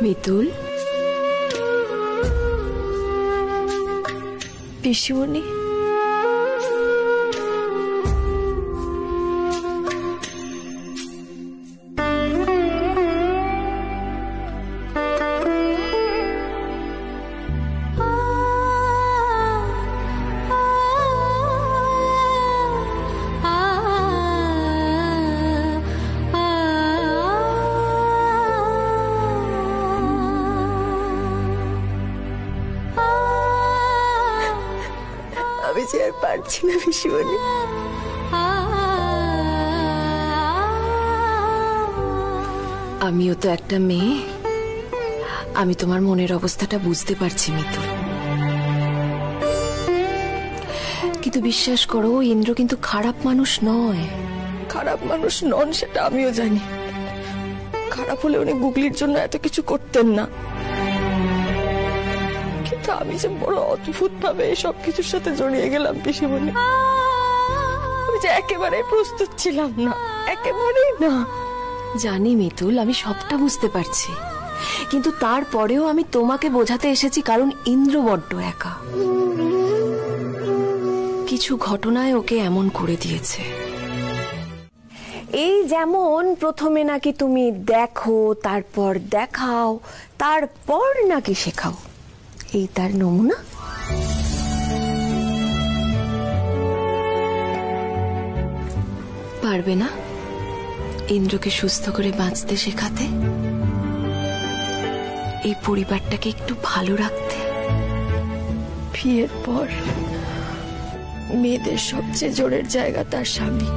মিতুল, পিসিমণি, আমি যে আর পারছি না পিসিমণি। আমিও তো একটা মেয়ে, আমি তোমার মনের অবস্থাটা বুঝতে পারছি মিতুল, কিন্তু বিশ্বাস করো ইন্দ্র কিন্তু খারাপ মানুষ নয়। খারাপ মানুষ নন সেটা আমিও জানি, খারাপ হলে উনি গুগলির জন্য এত কিছু করতেন না, কিন্তু আমি যে বড় অদ্ভুত ভাবে এসব কিছুর সাথে জড়িয়ে গেলাম পিসিমণি। আমি যে একেবারে প্রস্তুত ছিলাম না, একেবারেই না। জানি মিতুল, আমি সবটা বুঝতে পারছি, কিন্তু তারপরেও আমি তোমাকে বোঝাতে এসেছি, কারণ ইন্দ্র বড্ড একা। কিছু ঘটনায় ওকে এমন করে দিয়েছে। এই যেমন প্রথমে নাকি তুমি দেখো, তারপর দেখাও, তারপর নাকি শেখাও, এই তার নমুনা। পারবে না ইন্দ্রকে সুস্থ করে বাঁচতে শেখাতে, এই পরিবারটাকে একটু ভালো রাখতে? বিয়ের পর মেয়েদের সবচেয়ে জোরের জায়গা তার স্বামী,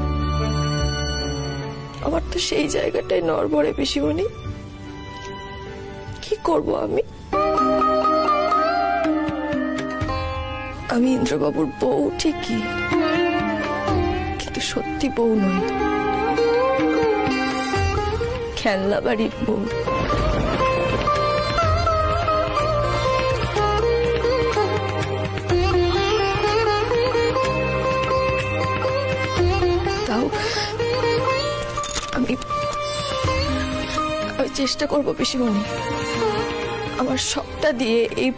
আমার তো সেই জায়গাটাই নড়বড়ে পিসিমণি। কি করব আমি? আমি ইন্দ্রবাবুর বউ ঠিকই, কিন্তু সত্যি বউ নই, খেলনা বাড়ির বউ। তাও আমি চেষ্টা করবো পিসিমণি, আমার সবটা দিয়ে এই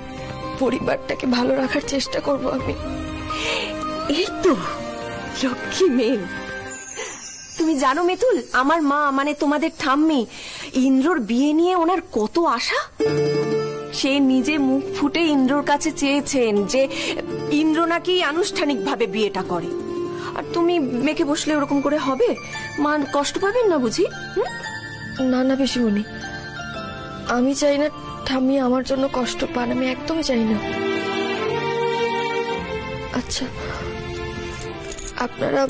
পরিবারটাকে ভালো রাখার চেষ্টা করব আমি। এই তো লক্ষ্মী মেয়ে। তুমি জানো মিতুল, আমার মা মানে তোমাদের ঠাম্মি, ইন্দ্রর বিয়ে নিয়ে ওনার কত আশা। সে নিজে মুখ ফুটে ইন্দ্রর কাছে চেয়েছেন যে ইন্দ্র নাকি আনুষ্ঠানিকভাবে বিয়েটা করে, আর তুমি মেখে বসলে ওরকম করে হবে? মা কষ্ট পাবেন না বুঝি? না না পিসিমণি, আমি চাই না ঠাম্মি আমার জন্য কষ্ট পান, আমি একদম চাই না। আচ্ছা আপনারা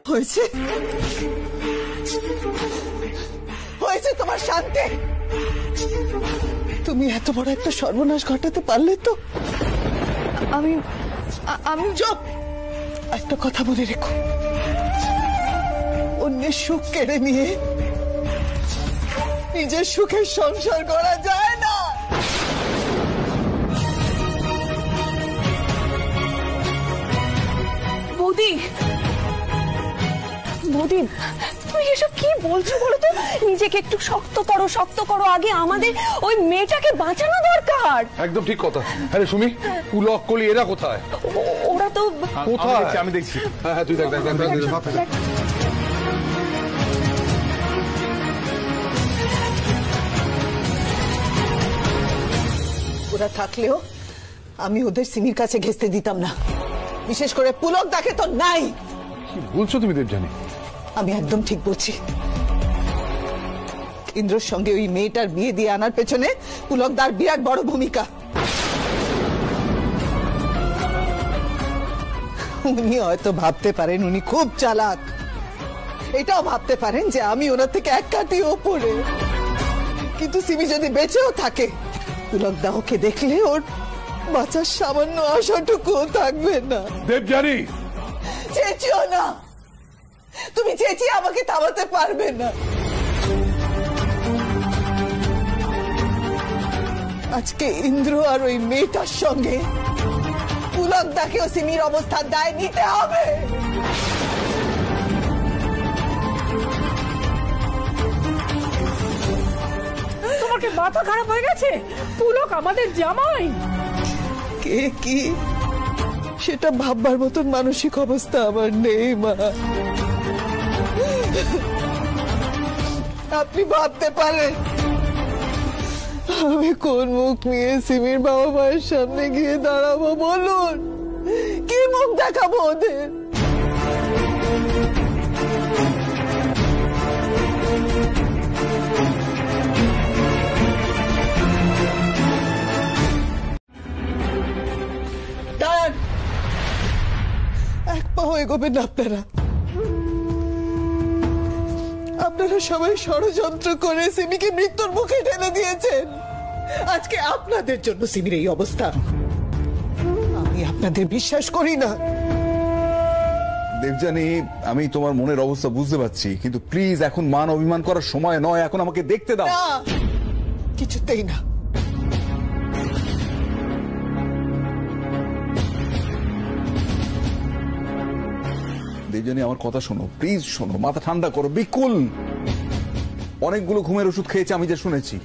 হয়েছে হয়েছে তোমার শান্তি। তুমি এত বড় একটা সর্বনাশ ঘটাতে পারলে তো? আমি চুপ। একটা কথা বলে রেখো, অন্যের সুখ কেড়ে নিয়ে নিজের সুখের সংসার করা যায় না। বৌদি, বৌদি তুমি এসব কি বলছো বলো তো? নিজেকে একটু শক্ত করো, শক্ত করো, আগে আমাদের ওই মেয়েটাকে বাঁচানো দরকার। একদম ঠিক কথা। আরে সুমি, পুলক কলি এরা কোথায়? ওরা তো কোথায়? আমি দেখছি। হ্যাঁ হ্যাঁ তুই দেখ দেখ দেখ। ওরা থাকলেও আমি ওদের সিমির কাছে ঘেঁচতে দিতাম না, বিশেষ করে পুলক দাকে তো নাই। কি বলছো তুমি দেবযানী? আমি একদম ঠিক বলছি। ইন্দ্রর সঙ্গে ওই মেয়েটার বিয়ে দিয়ে আনার পেছনে পুলকদার বিরাট বড় ভূমিকা। উনি হয়তো ভাবতে পারেন উনি খুব চালাক, এটাও ভাবতে পারেন যে আমি ওনার থেকে এক কাঠি ওপরে, কিন্তু সিমি যদি বেঁচেও থাকে পুলকদা ওকে দেখলে ওর বাঁচার সামান্য আশাটুকু থাকবে না। দেবযানী চেঁচিও না, তুমি চেঁচিয়ে আমাকে থামাতে পারবে না। আজকে ইন্দ্র আর ওই মেয়েটার সঙ্গে পুলকদাকেও সিমির অবস্থার দায় নিতে হবে। তোমাকে মাথা খারাপ হয়ে গেছে? পুলক আমাদের জামাই। কে কি সেটা ভাববার মতন মানসিক অবস্থা আমার নেই মা। আপনি ভাবতে পারেন আমি কোন মুখ নিয়ে সিমির বাবা মায়ের সামনে গিয়ে দাঁড়াবো? বলুন, কি মুখ দেখাবো ওদের? এক পাও এগোবেন আপনারা। আপনারা সবাই ষড়যন্ত্র করে সিমিকে মৃত্যুর মুখে ঠেলে দিয়েছেন। আজকে আপনাদের জন্য সিমির এই অবস্থা। আমি আপনাদের বিশ্বাস করি না। দেবযানী, আমি তোমার মনের অবস্থা বুঝতে পারছি, কিন্তু প্লিজ এখন মান অভিমান করার সময় নয়, এখন আমাকে দেখতে দাও। না, কিছুতেই না। দেবযানী, আমার কথা শোনো, প্লিজ শোনো, মাথা ঠান্ডা করো। বিকুল অনেকগুলো ঘুমের ওষুধ খেয়েছে আমি যা শুনেছি।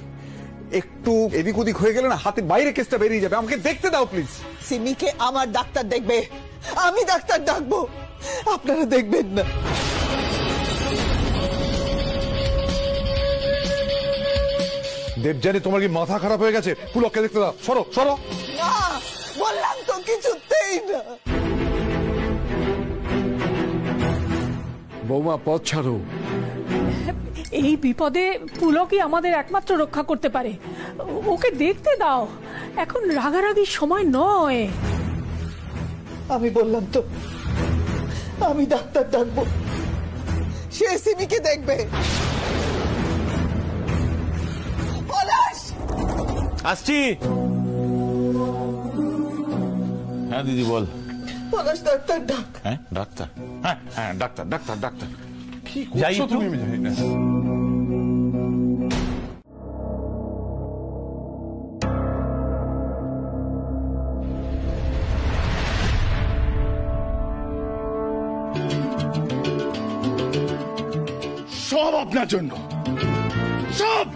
একটু এদিক ওদিক হয়ে গেলে না হাতে বাইরে কেসটা বেরিয়ে যাবে। আমাকে দেখতে দাও প্লিজ। সিমিকে আমার ডাক্তার দেখবে, আমি ডাক্তার ডাকবো, আপনারা দেখবেন না। দেবযানী, তোমার কি মাথা খারাপ হয়ে গেছে? পুলককে দেখতে দাও। সরো সরো। না, বললাম তো কিছুতেই না। বৌমা, পথ ছাড়ো। এই বিপদে পুলকই আমাদের একমাত্র রক্ষা করতে পারে। ওকে দেখতে দাও, এখন রাগারাগির সময় নয়। আমি বললাম তো আমি ডাক্তার ডাকবো, সে সিমিকে দেখবে। পলাশ, আসছি। হ্যাঁ দিদি, বল। পলাশ, ডাক্তার ডাক। হ্যাঁ ডাক্তার? হ্যাঁ হ্যাঁ ডাক্তার ডাক্তার ডাক্তার। কি যাই করছো একটু। তুমি? আমি জানি না। সব আপনার জন্য, সব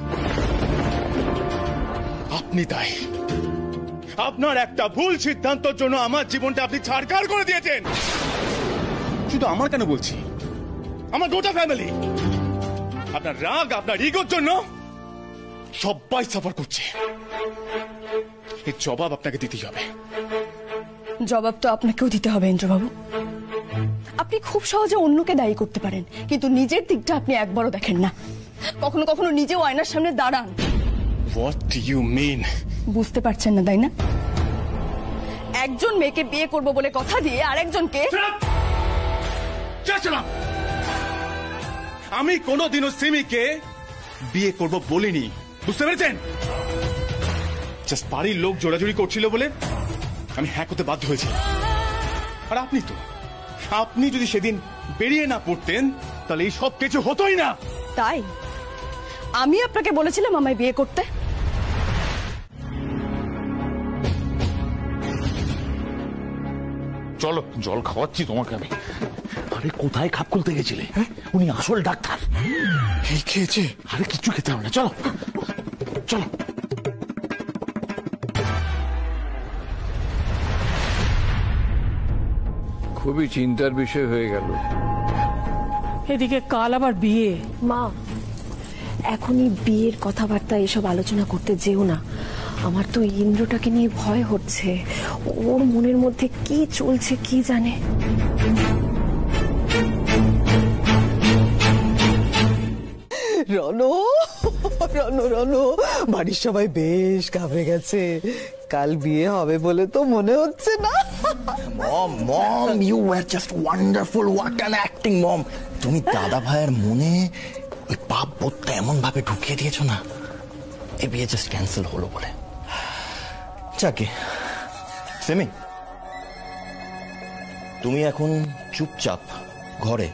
আপনি দায়ী। আপনার একটা ভুল সিদ্ধান্তের জন্য আমার জীবনটা আপনি ছাড়খাড় করে দিয়েছেন। শুধু আমার কেন বলছি, আমার গোটা ফ্যামিলি। আপনার রাগ, আপনার ইগোর জন্য সবাই সাফার করছে। এর জবাব আপনাকে দিতেই হবে। জবাব তো আপনাকেও দিতে হবে ইন্দ্রবাবু। আপনি খুব সহজে অন্যকে দায়ী করতে পারেন, কিন্তু নিজের দিকটা আপনি একবারও দেখেন না। কখনো কখনো নিজেও আয়নার সামনে দাঁড়ান। What do you mean? বুঝতে পারছেন না তাই না? একজন মেয়েকে বিয়ে করব বলে কথা দিয়ে আরেকজনকে। আমি কোনোদিনও সিমিকে বিয়ে করব বলিনি, বুঝতে পেরেছেন? জাস্ট বাড়ির লোক জোরাজুরি করছিল বলে আমি হ্যাঁ করতে বাধ্য হয়েছি। আর আপনি যদি সেদিন বেরিয়ে না পড়তেন তাহলে এই সব কিছু হতোই না। তাই আমি আপনাকে বলেছিলাম আমায় বিয়ে করতে? চলো, জল খাওয়াচ্ছি তোমাকে আমি। আরে কোথায় খাপ খুলতে গেছিলে? উনি আসল ডাক্তার। এই খেয়েছে? আরে কিচ্ছু খেতে হবে না, চলো চলো। খুবই চিন্তার বিষয় হয়ে গেল। এদিকে কাল আবার বিয়ে। মা, এখনই বিয়ের কথাবার্তা এসব আলোচনা করতে যেও না। আমার তো ইন্দ্রটাকে নিয়ে ভয় হচ্ছে। ওর মনের মধ্যে কি চলছে কি জানে। রনো, রনো, রনো, বাড়ির সবাই বেশ ঘাবড়ে গেছে। কাল বিয়ে হবে বলে তো মনে হচ্ছে না। Mom, mom, you were just wonderful. What an acting mom. তুমি দাদা ভাইয়ের মনে ওই পাপ বোধটা এমন ভাবে ঢুকিয়ে দিয়েছো না, এই বিয়ে জাস্ট ক্যান্সেল হলো বলে। যাকে সেমি, তুমি এখন চুপচাপ ঘরে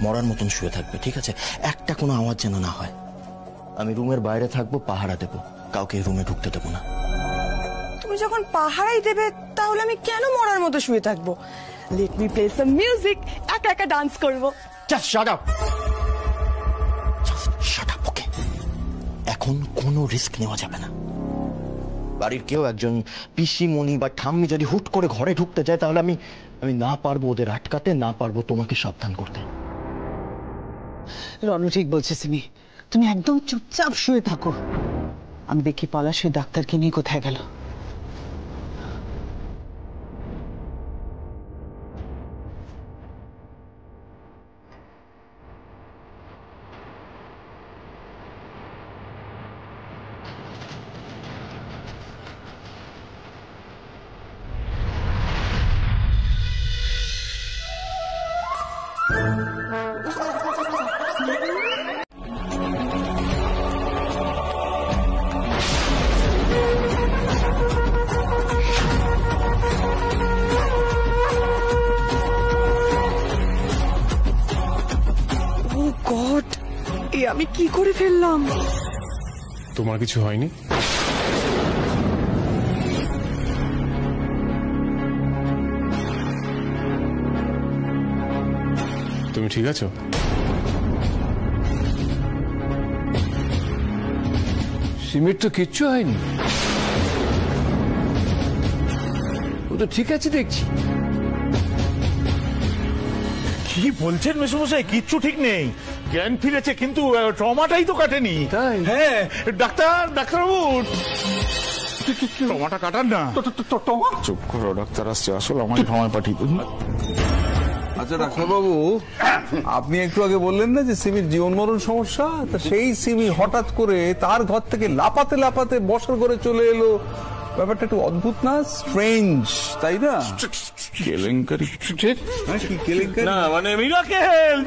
মরার মতন শুয়ে থাকবে, ঠিক আছে? একটা কোনো আওয়াজ যেন না হয়। আমি রুমের বাইরে থাকবো, পাহারা দেবো, কাউকে রুমে ঢুকতে দেবো না। যখন পাহারাই দেবে তাহলে আমি কেন মরার মতো শুয়ে থাকবো? Let me play some music, একা একা ডান্স করবো। Just shut up, shut up. Okay, এখন কোনো রিস্ক নেওয়া যাবে না। বাড়ির কেউ একজন পিসিমণি বা ঠাম্মি যদি হুট করে ঘরে ঢুকতে চায় তাহলে আমি না পারবো ওদের আটকাতে, না পারবো তোমাকে সাবধান করতে। রনু ঠিক বলছে সিমি, তুমি একদম চুপচাপ শুয়ে থাকো। আমি দেখি পলাশের ডাক্তারকে নিয়ে কোথায় গেল। আমি কি করে ফেললাম? তোমার কিছু হয়নি? তুমি ঠিক আছো? সিমির তো কিচ্ছু হয়নি, ও তো ঠিক আছে দেখছি। কি বলছেন মেসোমশাই? কিচ্ছু ঠিক নেই, জ্ঞান ফিরেছে, কিন্তু ট্রমাটাই তো কাটেনি। তাই? হ্যাঁ, ডাক্তারবাবু ট্রমাটা কাটান না। চুপ করো, ডাক্তার আসছে, আসলে আমাকে সময় পাঠিয়ে দিন। আচ্ছা ডাক্তারবাবু, আপনি একটু আগে বললেন না যে সিমির জীবন মরণ সমস্যা, তা সেই সিমি হঠাৎ করে তার ঘর থেকে লাপাতে লাপাতে বসার ঘরে চলে এলো, ব্যাপারটা একটু অদ্ভুত না? স্ট্রেঞ্জ, তাই না? কেলেঙ্কারি কি কেলেঙ্কারি? না মানে মিরাকেল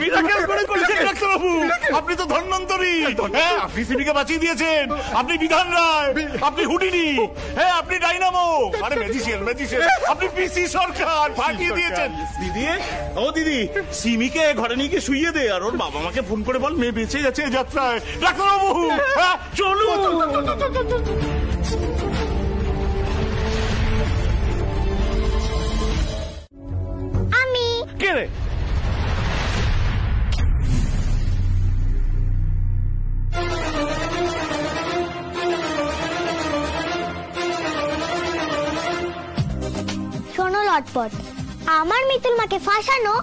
করে করেছেন ডাক্তারবাবু। আপনি তো ধন্বন্তরী। হ্যাঁ, আপনি সিমিকে বাঁচিয়ে দিয়েছেন। আপনি বিধান রায়, আপনি হুডিনি, হ্যাঁ আপনি ডাইনামো, আরে ম্যাজিশিয়ান। আপনি পিসি সরকার ফাটিয়ে দিয়েছেন। দিদি সিমিকে ঘরে নিয়ে গিয়ে শুইয়ে দে, আর ওর বাবা মাকে ফোন করে বল মেয়ে বেঁচে যাচ্ছে এই যাত্রায়। ডাক্তারবাবু চলুন। কে রে? শোনো লটপট, আমার মিতুল মাকে ফাঁসানো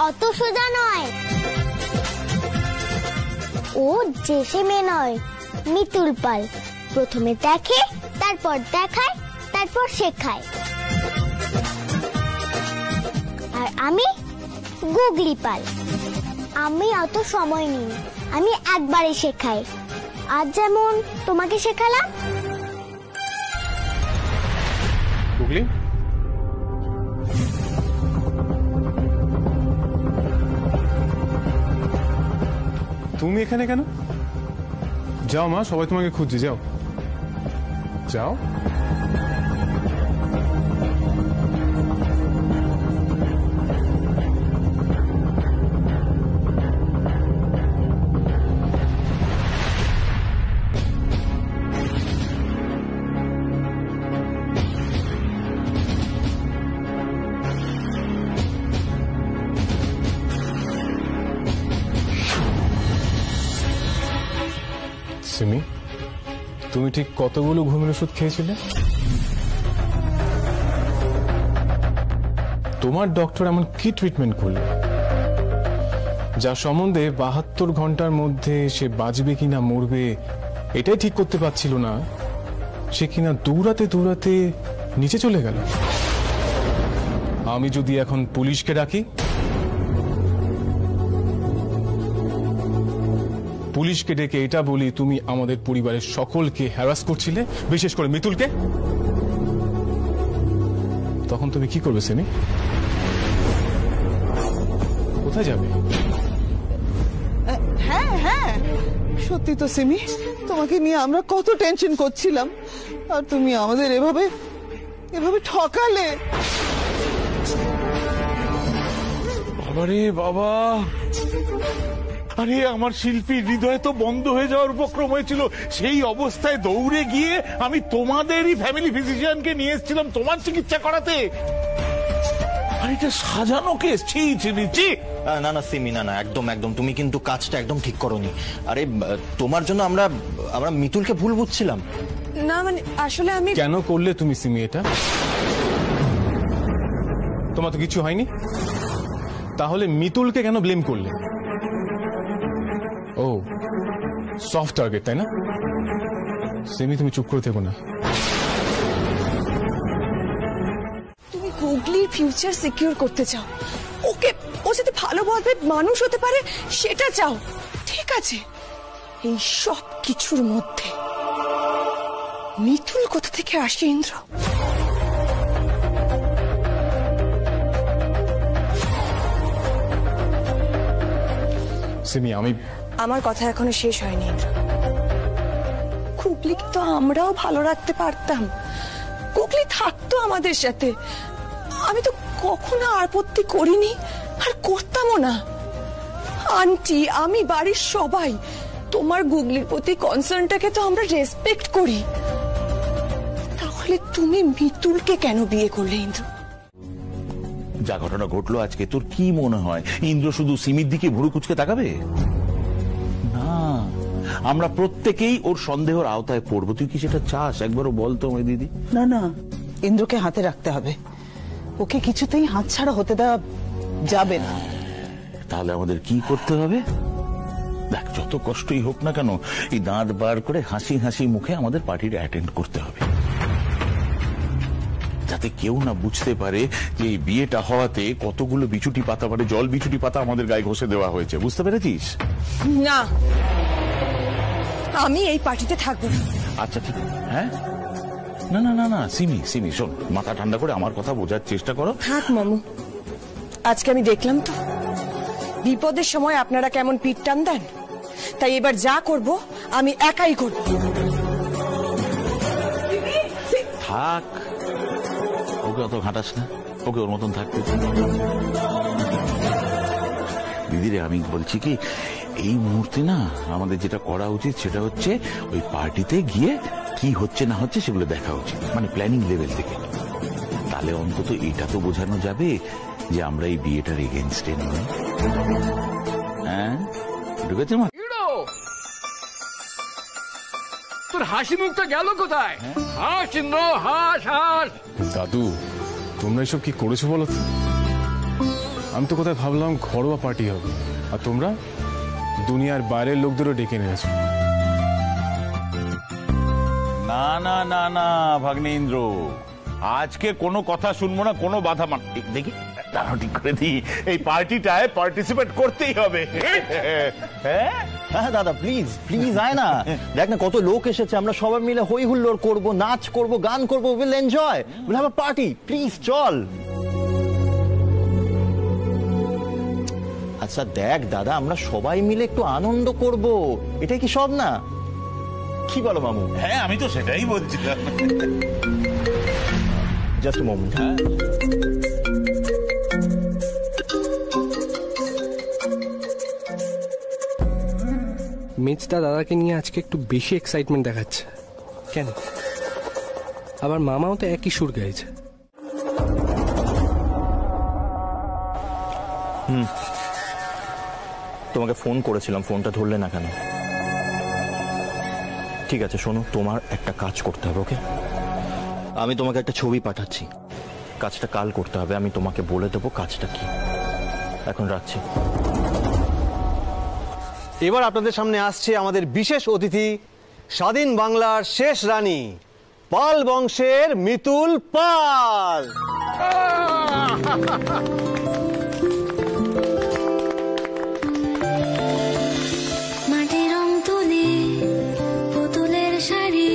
অত সোজা নয়। ও জেসে মেয়ে নয়, মিতুল পাল। প্রথমে দেখে, তারপর দেখায়, তারপর শেখায়। আর আমি গুগলি পাল। আমি অত সময় নিই, আমি একবারে শেখাই। আজ যেমন তোমাকে শেখালাম। গুগলি, তুমি এখানে কেন? যাও মা, সবাই তোমাকে খুঁজছে, যাও যাও। সিমি, তুমি ঠিক কতগুলো ঘুমের ওষুধ খেয়েছিলে? তোমার ডক্টর এমন কি ট্রিটমেন্ট করলো যা সম্বন্ধে 72 ঘন্টার মধ্যে সে বাঁচবে কিনা মরবে এটাই ঠিক করতে পারছিল না, সে কিনা দৌড়াতে দৌড়াতে নিচে চলে গেল? আমি যদি এখন পুলিশকে ডাকি, পুলিশকে ডেকে এটা বলি তুমি আমাদের পরিবারের সকলকে হ্যারাস করছিলে, বিশেষ করে মিতুলকে, তখন তুমি কি করবে সিমি? কোথায় যাবে? হ্যাঁ হ্যাঁ, সত্যি তো সিমি, তোমাকে নিয়ে আমরা কত টেনশন করছিলাম, আর তুমি আমাদের এভাবে ঠকালে। বাবারে বাবা, আরে আমার শিল্পীর হৃদয় তো বন্ধ হয়ে যাওয়ার উপক্রম হয়েছিল, সেই অবস্থায় দৌড়ে গিয়ে আমি তোমাদেরই ফ্যামিলি ফিজিশিয়ানকে নিয়ে এসেছিলাম তোমার চিকিৎসা করাতে। আর এটা সাজানো কেস, ছি ছি ছি। না না সিমি, না না, একদম একদম তুমি কিন্তু কাজটা একদম ঠিক করোনি। আরে তোমার জন্য আমরা মিতুলকে ভুল বুঝছিলাম। না মানে আসলে আমি কেন করলে তুমি সিমি এটা? তোমার তো কিছু হয়নি, তাহলে মিতুলকে কেন ব্লেম করলে? ও সফট টার্গেট, তাই না? সিমি তুমি চুপ করে থেকো না। তুমি গুগলির ফিউচার সিকিউর করতে চাও, ও যাতে ভালোভাবে মানুষ হতে পারে সেটা চাও, ঠিক আছে। এই সব কিছুর মধ্যে মিতুল কোথা থেকে আসে ইন্দ্র? সিমি আমার কথা এখনো শেষ হয়নি ইন্দ্র। গুগলিকে তো আমরাও ভালো রাখতে পারতাম, গুগলি থাকতো আমাদের সাথে। আমি তো কখনো আপত্তি করিনি আর করতামও না। আন্টি, আমি, বাড়ির সবাই তোমার গুগলির প্রতি কনসার্নটাকে তো আমরা রেসপেক্ট করি। তাহলে তুমি মিতুলকে কেন বিয়ে করলে ইন্দ্র? যা ঘটনা ঘটলো আজকে, তোর কি মনে হয় ইন্দ্র শুধু সিমির দিকে ভুরু কুচকে তাকাবে? না, আমরা প্রত্যেকেই ওর সন্দেহের আওতায় পড়বো। তুই কি সেটা চাস? একবারও বলতো আমায় দিদি। না না, ইন্দ্রকে হাতে রাখতে হবে, ওকে কিছুতেই হাতছাড়া হতে দেওয়া যাবে না। তাহলে আমাদের কি করতে হবে? দেখ, যত কষ্টই হোক না কেন, এই দাঁত বার করে হাসি হাসি মুখে আমাদের পার্টিটা অ্যাটেন্ড করতে হবে, যাতে কেউ না বুঝতে পারে যে এই বিয়েটা হওয়াতে কতগুলো বিছুটি পাতা, মানে জল বিছুটি পাতা আমাদের গায়ে ঘষে দেওয়া হয়েছে। বুঝতে পেরেছিস? না, আমি এই পার্টিতে থাকবো। আচ্ছা ঠিক, হ্যাঁ, না না না না সিমি, সিমি শোন, মাথা ঠান্ডা করে আমার কথা বোঝার চেষ্টা করো। থাক মামু, আজকে আমি দেখলাম তো বিপদের সময় আপনারা কেমন পিঠ টান দেন, তাই এবার যা করব আমি একাই করব। থাক, ওকে অত ঘাটাস না, ওকে ওর মতন থাকতে। দিদিরে আমি বলছি কি, এই মুহূর্তে না আমাদের যেটা করা উচিত সেটা হচ্ছে ওই পার্টিতে গিয়ে কি হচ্ছে না হচ্ছে সেগুলো দেখা উচিত, মানে প্ল্যানিং লেভেল থেকে। তাহলে অন্তত এটা তো বোঝানো যাবে যে আমরা এই বিয়েটার এগেনস্টে নই। হ্যাঁ, ঢুকেছে মা? তোর হাসি মুখটা গেল কোথায়? হাস ইন্দ্র, হাস হাস। দাদু, তোমরা এসব কি করেছো বলো তো? আমি তো কোথায় ভাবলাম ঘরোয়া পার্টি হবে, আর তোমরা দুনিয়ার বাইরের লোকদেরও ডেকে নিয়েছো। না না না না ভাগ্নে ইন্দ্র, আজকে কোনো কথা শুনবো না, কোনো বাধা মান। দেখি দাঁড়াও, ঠিক করে দিই, এই পার্টিটায় পার্টিসিপেট করতেই হবে। হ্যাঁ দাদা, প্লিজ প্লিজ আয় না, দেখ না কত লোক এসেছে, আমরা সবাই মিলে হই হুল্লোড় করবো, নাচ করবো, গান করবো, will enjoy, will have a party, please চল। আচ্ছা দেখ দাদা, আমরা সবাই মিলে একটু আনন্দ করব, এটাই কি সব না? কি বলো মামু? হ্যাঁ, আমি তো সেটাই বলছিলাম। Just a moment. মেজদা দাদাকে নিয়ে আজকে একটু বেশি এক্সাইটমেন্ট দেখাচ্ছে কেন? আবার মামাও তো একই সুর গাইছে। তোমাকে ফোন করেছিলাম, ফোনটা ধরলে না কেন? ঠিক আছে শোনো, তোমার একটা কাজ করতে হবে, ওকে? আমি তোমাকে একটা ছবি পাঠাচ্ছি, কাজটা কাল করতে হবে, আমি তোমাকে বলে দেবো কাজটা কি। এখন রাখছি। এবার আপনাদের সামনে আসছে আমাদের বিশেষ অতিথি, স্বাধীন বাংলার শেষ রানী, পাল বংশের মিতুল পাল। মাটির রং তুলি, পুতুলের শাড়ি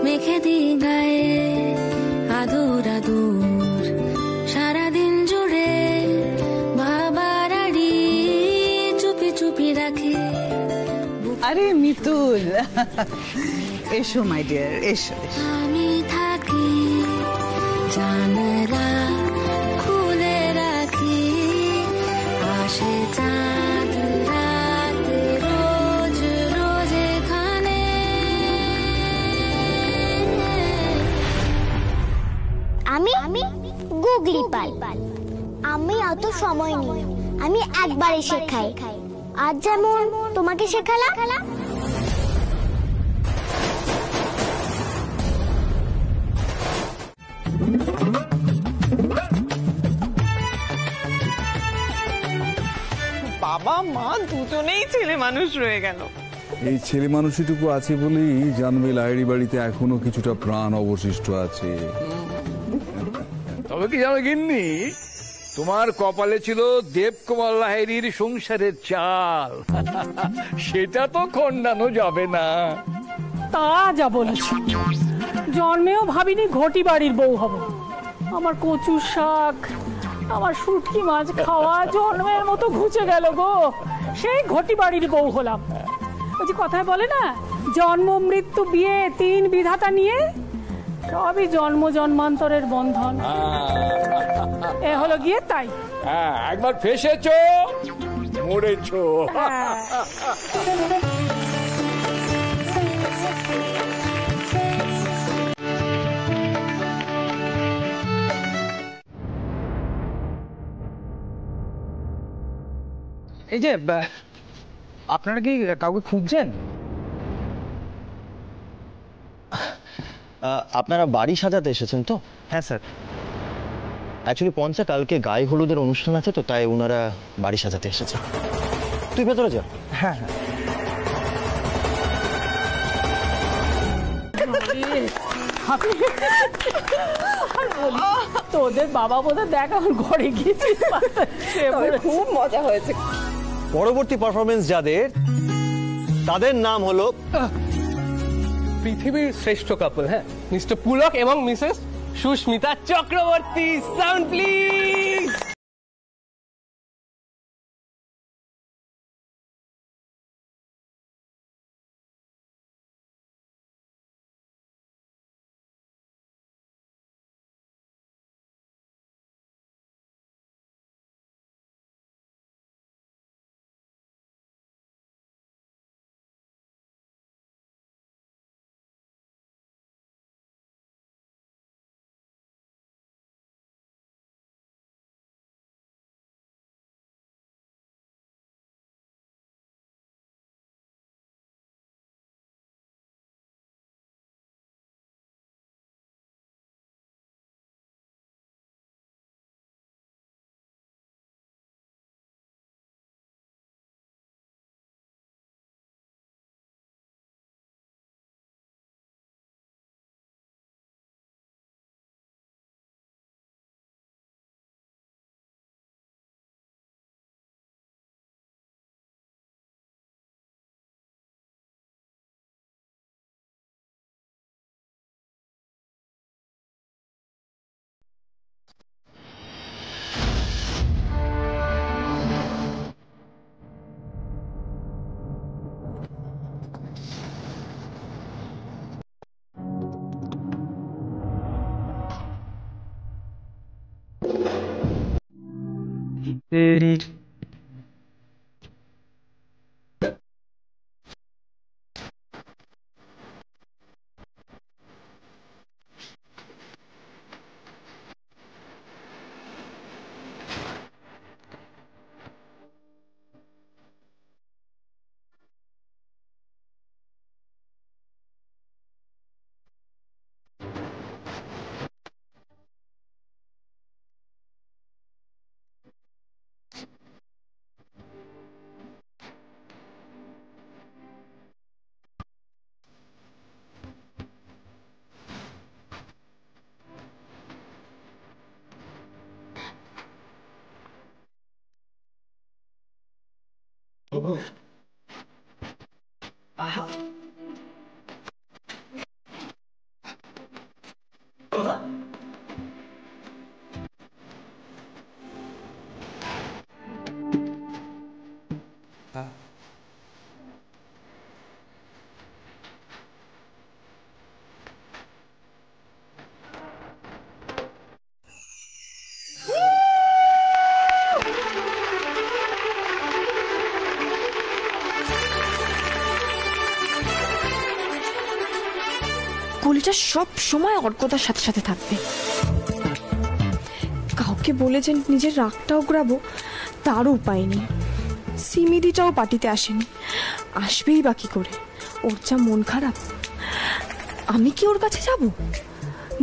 মেখে দি গায়ে, আদুর আদুর সারাদিন জুড়ে বাবার আড়ি চুপি চুপি রাখি। আরে মিতুল, এসো মাই ডিয়ার, এসো। আমি থাকি জানলা খুলে রাখি, আসে চাঁদ আমি গুগলি পাল। আমি অত সময় নিই, আমি একবারে শেখাই। আজ যেমন তোমাকে শেখালাম। বাবা মা দুজনেই ছেলে মানুষ রয়ে গেল। এই ছেলে মানুষটুকু আছে বলেই জানবে লাহিড়ী বাড়িতে এখনো কিছুটা প্রাণ অবশিষ্ট আছে। তবে কি জানো গিন্নি, তোমার কপালে ছিল দেবকুমার লাহিড়ীর সংসারের চাল, সেটা তো খণ্ডানো যাবে না। তা যা বলেছ, জন্মেও ভাবিনি ঘটি বাড়ির বউ হব। আমার কচু শাক, আমার শুটকি মাছ খাওয়া জন্মের মতো ঘুচে গেল গো, সেই ঘটি বাড়ির বউ হলাম। ওই যে কথায় বলে না, জন্ম মৃত্যু বিয়ে তিন বিধাতা নিয়ে, সবই জন্ম জন্মান্তরের বন্ধন। এ হলো গিয়ে তাই। একবার ফেসেছো মরেছো। এই যে আপনারা কি কাউকে খুঁজছেন? আপনারা বাড়ি সাজাতে এসেছেন তো? হ্যাঁ স্যার। অ্যাকচুয়ালি পঞ্চা কালকে গায়ে হলুদের অনুষ্ঠান আছে তো, তাই ওনারা বাড়ি সাজাতে এসেছে। তুই ভেতরে যা। হ্যাঁ হ্যাঁ। তোদের বাবা বোধহয় দেখ এখন ঘরে গিয়েছিস, খুব মজা হয়েছে। পরবর্তী পারফরমেন্স যাদের, তাদের নাম হলো পৃথিবীর শ্রেষ্ঠ কাপল, হ্যাঁ, মিস্টার পুলক এবং Mrs Susmita Chakraborty. Sound please. কলিটা সব সময় অর্কতার সাথে সাথে থাকবে। কাউকে বলে যে নিজের রাগটাও ঘুরাবো তারও উপায় নেই। সিমিদিটাও পার্টিতে আসেনি, আসবেই বাকি করে। ওর যা মন খারাপ, আমি কি ওর কাছে যাব?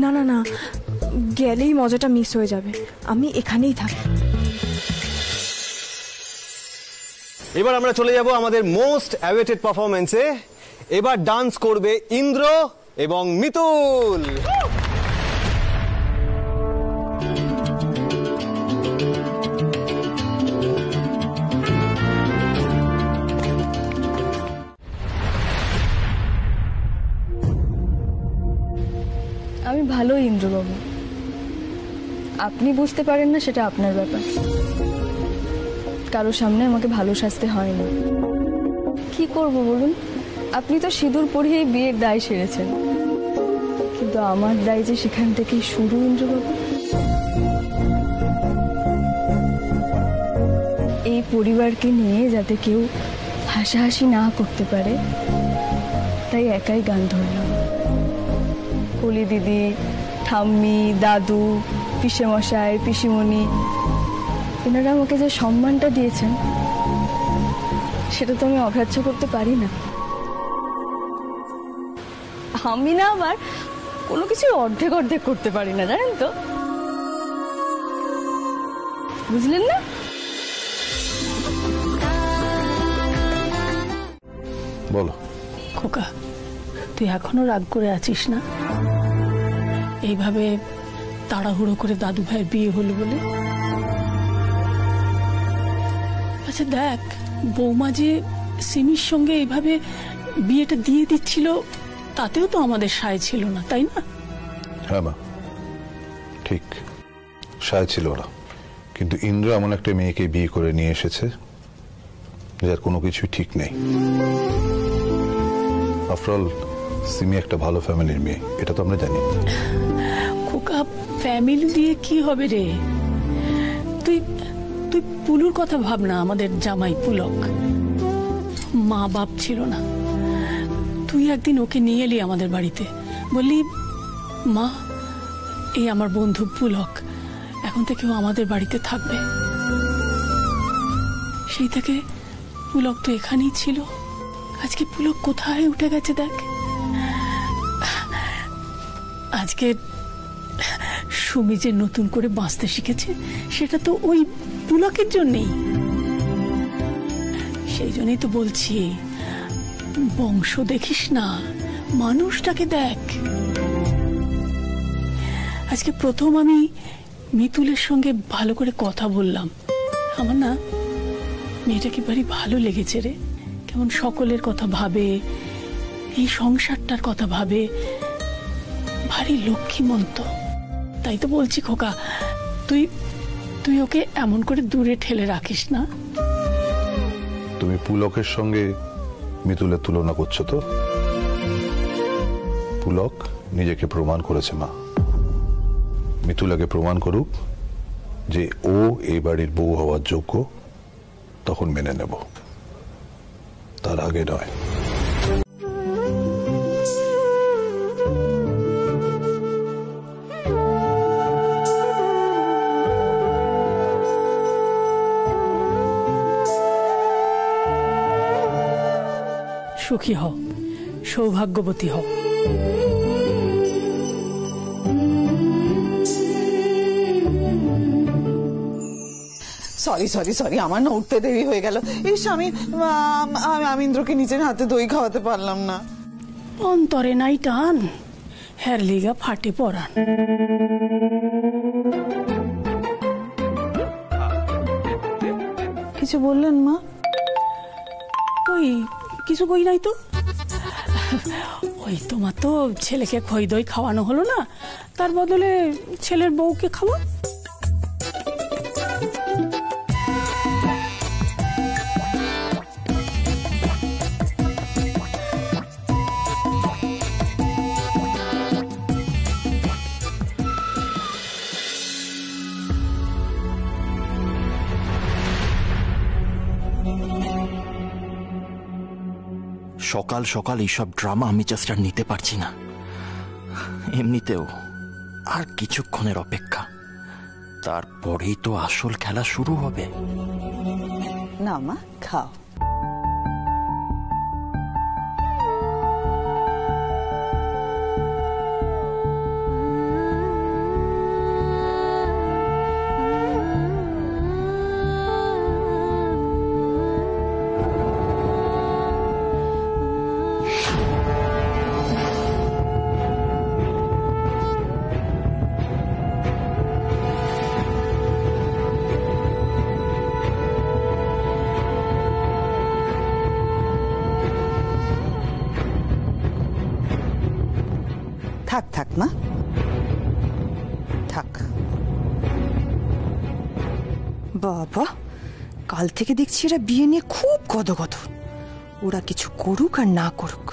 না না না, গেলেই মজাটা মিস হয়ে যাবে। আমি এখানেই থাকি। এবার আমরা চলে যাব আমাদের মোস্ট অ্যাওয়েটেড পারফরমেন্সে। এবার ডান্স করবে ইন্দ্র এবং মিতুল। আমি ভালো ইন্দ্রবাবু, আপনি বুঝতে পারেন না সেটা আপনার ব্যাপার। কারো সামনে আমাকে ভালো সাজতে হয় না। কি করব বলুন, আপনি তো সিঁদুর পরিয়েই বিয়ের দায় সেরেছেন, কিন্তু আমার দায় যে সেখান থেকেই শুরু ইন্দ্রবাবু। এই পরিবারকে নিয়ে যাতে কেউ হাসাহাসি না করতে পারে, তাই একাই গান ধরলাম। কলি দিদি, ঠাম্মি, দাদু, পিসেমশাই, পিসিমণি, এনারা আমাকে যে সম্মানটা দিয়েছেন সেটা তো আমি অগ্রাহ্য করতে পারি না। আমি না আবার কোনো কিছু অর্ধেক অর্ধেক করতে পারি না, জানেন তো, বুঝলেন না? বলো খোকা, তুই এখনো রাগ করে আছিস না এইভাবে তাড়াহুড়ো করে দাদু ভাইয়ের বিয়ে হলো বলে? আচ্ছা দেখ, বৌমা যে সিমির সঙ্গে এইভাবে বিয়েটা দিয়ে দিচ্ছিল, তাতেও তো আমাদের সায় ছিল না, তাই না? হ্যাঁ মা, ঠিক সায় ছিল না, কিন্তু ইন্দ্র এমন একটা মেয়েকে বিয়ে করে নিয়ে এসেছে যার কোনো কিছুই ঠিক নেই। আফটার অল সিমি একটা ভালো ফ্যামিলির মেয়ে, এটা তো আমরা জানি। খোকা, ফ্যামিলি দিয়ে কি হবে রে? তুই তুই পুলুর কথা ভাব না। আমাদের জামাই পুলক, মা বাপ ছিল না, তুই একদিন ওকে নিয়ে এলি আমাদের বাড়িতে, বললি মা এই আমার বন্ধু পুলক, এখন থেকে ও আমাদের বাড়িতে থাকবে। সেই থেকে পুলক তো এখানেই ছিল। আজকে পুলক কোথায় উঠে গেছে দেখ। আজকে সুমি যে নতুন করে বাঁচতে শিখেছে, সেটা তো ওই পুলকের জন্যেই। সেই জন্যই তো বলছি, বংশ দেখিস না, মানুষটাকে দেখ। আজকে প্রথম আমি মিতুলের সঙ্গে ভালো করে কথা বললাম। আমার না মেয়েটাকে ভারী ভালো লেগেছে রে। কেমন সকলের কথা ভাবে, এই সংসারটার কথা ভাবে, ভারী লক্ষ্মীমন্ত। তাই তো বলছি খোকা, তুই তুই ওকে এমন করে দূরে ঠেলে রাখিস না। তুমি পুলকের সঙ্গে মিতুলের তুলনা করছো তো? পুলক নিজেকে প্রমাণ করেছে মা, মিতুলাকে প্রমাণ করুক যে ও এই বাড়ির বউ হওয়ার যোগ্য, তখন মেনে নেব, তার আগে নয়। সুখী হও, সৌভাগ্যবতী হও। সরি সরি সরি, আমার না উঠতে দেরি হয়ে গেল। ইস, আমি ইন্দ্রকে নিজের হাতে দই খাওয়াতে পারলাম না। অন্তরে নাই টান, হের লিগা ফাটে পড়ান। কিছু বললেন মা? ওই কিছু কই নাই তো। ওই তোমার তো ছেলেকে খই দই খাওয়ানো হলো না, তার বদলে ছেলের বউকে খাওয়া। সকাল সকাল এইসব ড্রামা আমি জাস্ট আর নিতে পারছি না। এমনিতেও আর কিছুক্ষণের অপেক্ষা, তারপরেই তো আসল খেলা শুরু হবে। না মা, খাও। থাক থাক মা, থাক। বাবা, কাল থেকে দেখছি এরা বিয়ে নিয়ে খুব গদগদ। ওরা কিছু করুক আর না করুক,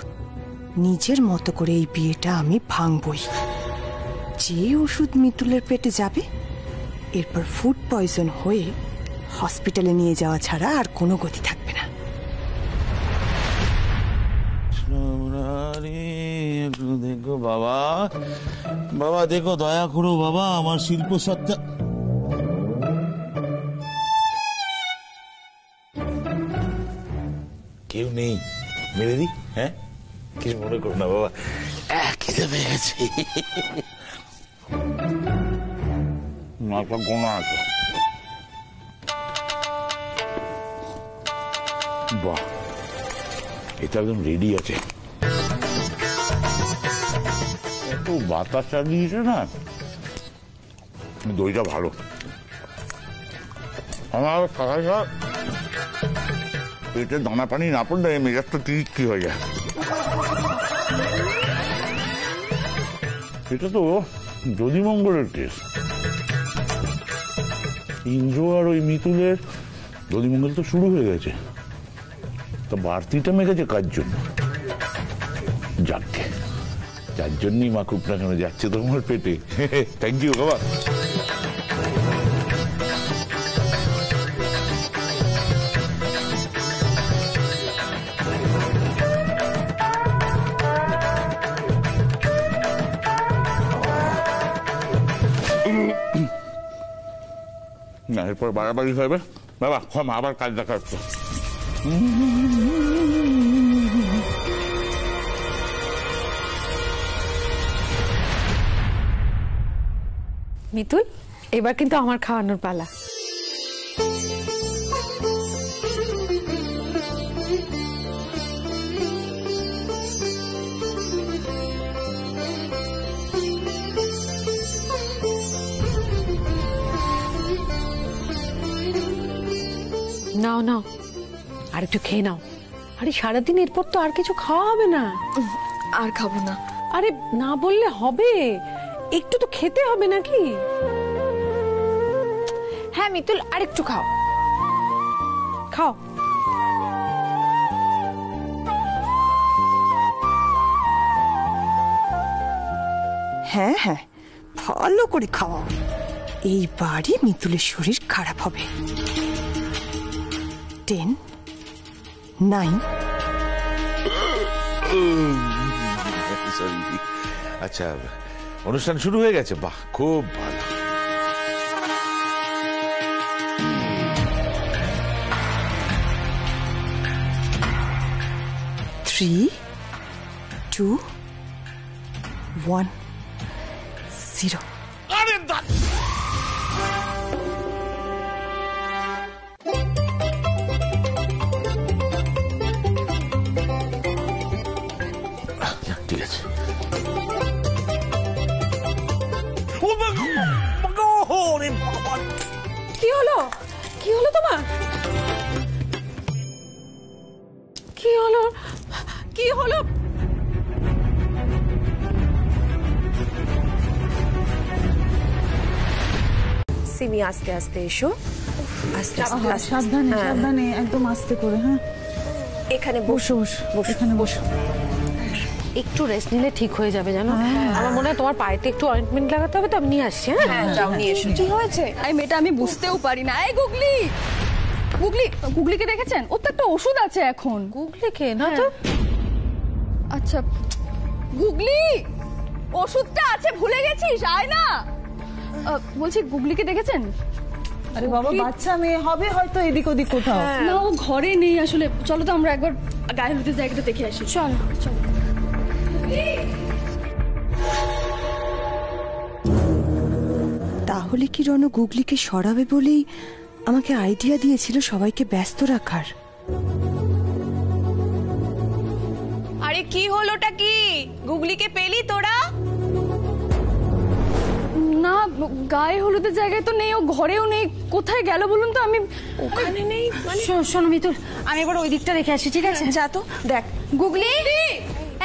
নিজের মতো করে এই বিয়েটা আমি ভাঙবই। যে ওষুধ মিতুলের পেটে যাবে, এরপর ফুড পয়জন হয়ে হসপিটালে নিয়ে যাওয়া ছাড়া আর কোনো গতি থাকবে না। দেখো বাবা, বাবা দেখো, দয়া করো বাবা, আমার শিল্প সত্তা। কেউ নেই, মেরে দি। হ্যাঁ, কিছু মনে করো না বাবা, খিদে পেয়ে গেছে। মাথা গোনা আছে। বাহ, এটা একদম রেডি আছে। এত বাতাস দিয়েছে না, দইটা ভালো। আমার সকাল সকাল পেটে দানা পানি না পড়লে মেজাজটা কি হয়ে যায়। এটা তো দধিমঙ্গলের কেস। ইন্দ্র আর ওই মিতুলের দধিমঙ্গল তো শুরু হয়ে গেছে, তো বাড়তিটা মেঘেছে কার জন্য? যাকে, যার জন্যই মাকুব না কেন যাচ্ছে তোমার পেটে। থ্যাংক ইউ বাবা। না, এরপর বাড়াবাড়ি হবে বাবা, ক্ষমা, আবার কাজ দেখা হচ্ছে। মিতুল, এবার কিন্তু আমার খাওয়ানোর পালা। নাও নাও, আর একটু খেয়ে নাও। আরে সারাদিন এরপর তো আর কিছু খাওয়া হবে না। আর খাবো না। আরে না বললে হবে, একটু তো খেতে হবে নাকি? হ্যাঁ মিতুল, আর একটু খাও। খাও। হ্যাঁ হ্যাঁ, ভালো করে খাওয়াও, এইবারই মিতুলের শরীর খারাপ হবে। 10, 9। আচ্ছা, অনুষ্ঠান শুরু হয়ে গেছে। বাহ, খুব ভালো। Three, 2, 1, 0। আরে ঠিক আছে। কি হলো? কি হলো তোমার? কি হলো? কি হলো? সিমি, আস্তে আস্তে এসো, আস্তে আস্তে, সাবধানে সাবধানে, একদম আস্তে করে। হ্যাঁ, এখানে বসো, এখানে বসো। একটু রেস্ট নিলে ঠিক হয়ে যাবে, জানো। আমার মনে হয় তোমার পায়েতে একটু অয়েন্টমেন্ট লাগাতে হবে, তো আমি নিয়ে আসছি। হ্যাঁ, যাও নিয়ে এসো। কি হয়েছে? এই মেয়েটা আমি বুঝতেও পারি না। এই গুগলি, গুগলিকে দেখেছেন? ওর তো একটা ওষুধ আছে এখন। গুগলিকে না তো? আচ্ছা, গুগলি, ওষুধটা আছে, ভুলে গেছিস? আয় না। বলছি গুগলিকে দেখেছেন? আরে বাবা, বাচ্চা মেয়ে হবে হয়তো এদিক ওদিক কোথাও। না, ও ঘরে নেই আসলে। চলো তো আমরা একবার গায়ে হলুদের জায়গাটা দেখে আসি। চল চল। তাহলে কি রণ গুগলিকে সরাবে বলেই আমাকে আইডিয়া দিয়েছিল সবাইকে ব্যস্ত রাখার? আরে কি হলোটা কি? গুগলিকে পেলি তোরা? না, গায়ে হলুদের জায়গায় তো নেই, ও ঘরেও নেই। কোথায় গেল বলুন তো? আমি ওখানে নেই। শোনো মিতুল, আমি এবার ওই দিকটা দেখে আসি, ঠিক আছে? যা তো দেখ। গুগলি,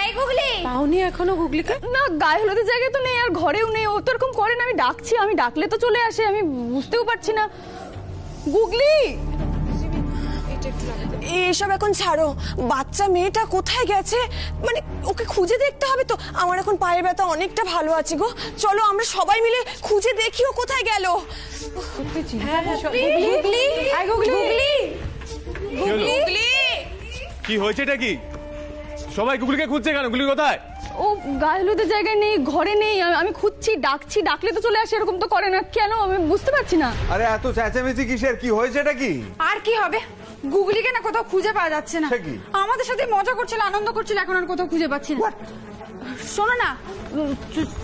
এই গুগলি, পাওনি এখনো গুগলিকে? না, গায়ে হলুদের জায়গায় তো নেই আর ঘরেও নেই। ও তো এরকম করে না, আমি ডাকছি, আমি ডাকলে তো চলে আসে, আমি বুঝতেও পারছি না। গুগলি, এসব এখন ছাড়ো। বাচ্চা মেয়েটা কোথায় গেছে মানে ওকে খুঁজে দেখতে হবে তো। আমার এখন পায়ের ব্যথা অনেকটা ভালো আছে গো। চলো আমরা সবাই মিলে খুঁজে দেখি ও কোথায় গেল। কি হয়েছে এটা? কি সবাই গুগলিকে খুঁজছে কেন? গুগলি কোথায়? ও গায়ে হলুদের জায়গায় নেই, ঘরে নেই। আমি খুঁজছি, ডাকছি, ডাকলে তো চলে আসে। এরকম তো করে না কেন? আমি বুঝতে পারছি না। আরে এত চেঁচামেচি কিসের? কি হয়েছে এটা? কি আর কি হবে? গুগলিকে না কোথাও খুঁজে পাওয়া যাচ্ছে না। আমাদের সাথে মজা করছিল, আনন্দ করছিল, এখন আর কোথাও খুঁজে পাচ্ছি না। শোনো না,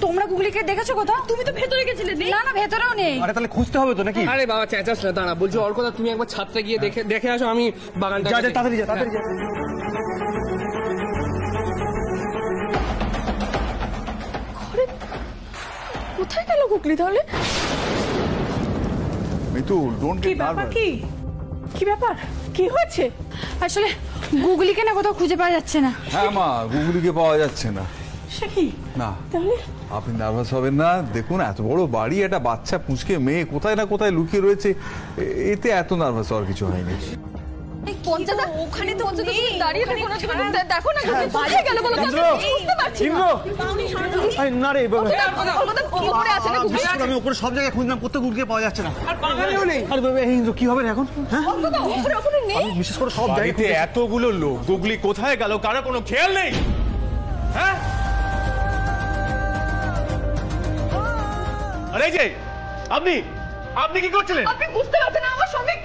তোমরা গুগলিকে দেখেছো কোথাও? তুমি তো ভেতরে গেছিলে। না না, ভেতরেও নেই। আরে তাহলে খুঁজতে হবে তো নাকি? আরে বাবা চেঁচাস না, দাঁড়া বলছি ওর কথা। তুমি একবার ছাদটা গিয়ে দেখে আসো, আমি বাগানটা। যা যা, তাড়াতাড়ি যা, তাড়াতাড়ি যা। কোথায় গেল গুগলি তাহলে? Mitul, don't get nervous. কি ব্যাপার? কি হয়েছে? আসলে গুগলিকে না কোথাও খুঁজে পাওয়া যাচ্ছে না। হ্যাঁ মা, গুগলিকে পাওয়া যাচ্ছে না। সে কি? না, আপনি নার্ভাস হবেন না। দেখুন, এত বড় বাড়ি, একটা বাচ্চা পুঁচকে মেয়ে কোথায় না কোথায় লুকিয়ে রয়েছে। এতে এত নার্ভাস হওয়ার কিছু হয়নি। ওখানে তো দাঁড়িয়ে দেখো না, দেখো না কোথায় গেল বলো তো? বুঝতে পারছি না। না রে বাবা, উপরে আছে না গুগলি? আমি উপরে সব জায়গায় খুঁজলাম, কোথাও গুগলিকে পাওয়া যাচ্ছে না। আর বাগানেও নেই। আরে বাবা, এই ইন্দ্র কি হবে এখন? হ্যাঁ, ওখানে নেই। আমি বিশেষ করে সব বাড়িতে জায়গায় এতগুলো লোক, গুগলি কোথায় গেল কারো কোনো খেয়াল নেই? হ্যাঁ, আরে যে আপনি কি করছিলেন? আপনি বুঝতে পারছেন না আমার সঙ্গে?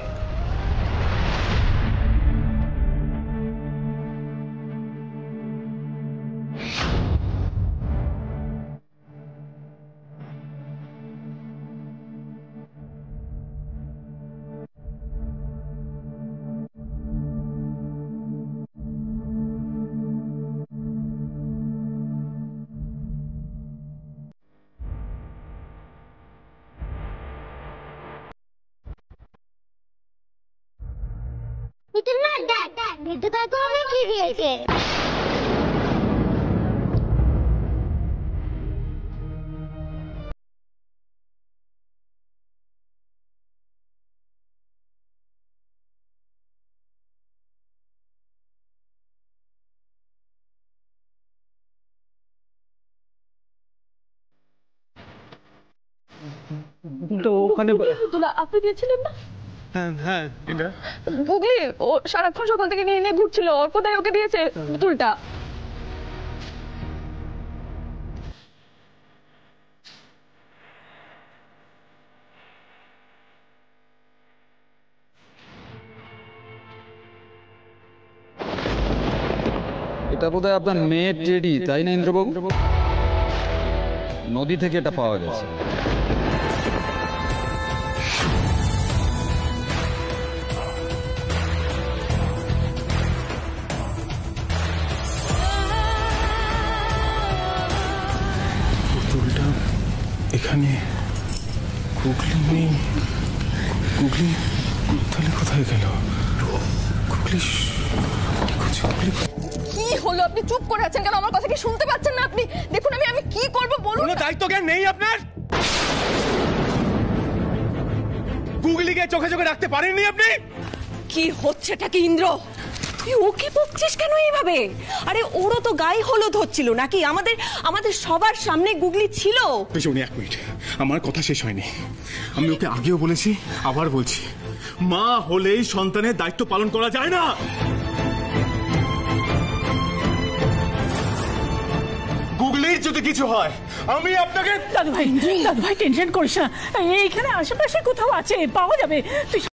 তো ওখানে আপনি দিয়েছিলেন না? হ্যাঁ, গুগলি ও সারাক্ষণ সকাল থেকে নিয়ে নিয়ে ঘুরছিল। ওর কোথায় ওকে দিয়েছে পুতুলটা? এটা বোধহয় আপনার মেয়ের টেডি, তাই না ইন্দ্রবাবু? নদী থেকে এটা পাওয়া গেছে। পুতুলটা এখানে, গুগলি নেই। গুগলি তাহলে কোথায় গেল? গুগলি কি হলো? আপনি চুপ করে আছেন কেন? আমার কথা কি শুনতে পাচ্ছেন না আপনি? দেখুন আমি কি করব বলুন। কোনো দায়িত্ব জ্ঞান নেই আপনার? গুগলিকে চোখে চোখে রাখতে পারেননি আপনি? কি হচ্ছেটা কি ইন্দ্র? তুই ওকে বকছিস কেন এইভাবে? আরে ওরও তো গায়ে হলুদ হচ্ছিল নাকি? আমাদের সবার সামনে গুগলি ছিল। পেছনে এক মিনিট, আমার কথা শেষ হয়নি। আমি ওকে আগেও বলেছি, আবার বলছি, মা হলেই সন্তানের দায়িত্ব পালন করা যায় না। গুগলির প্লিজ যদি কিছু হয় আমি আপনাকে দাদু ভাই টেনশন করিস না, এইখানে আশেপাশে কোথাও আছে, পাওয়া যাবে। তুই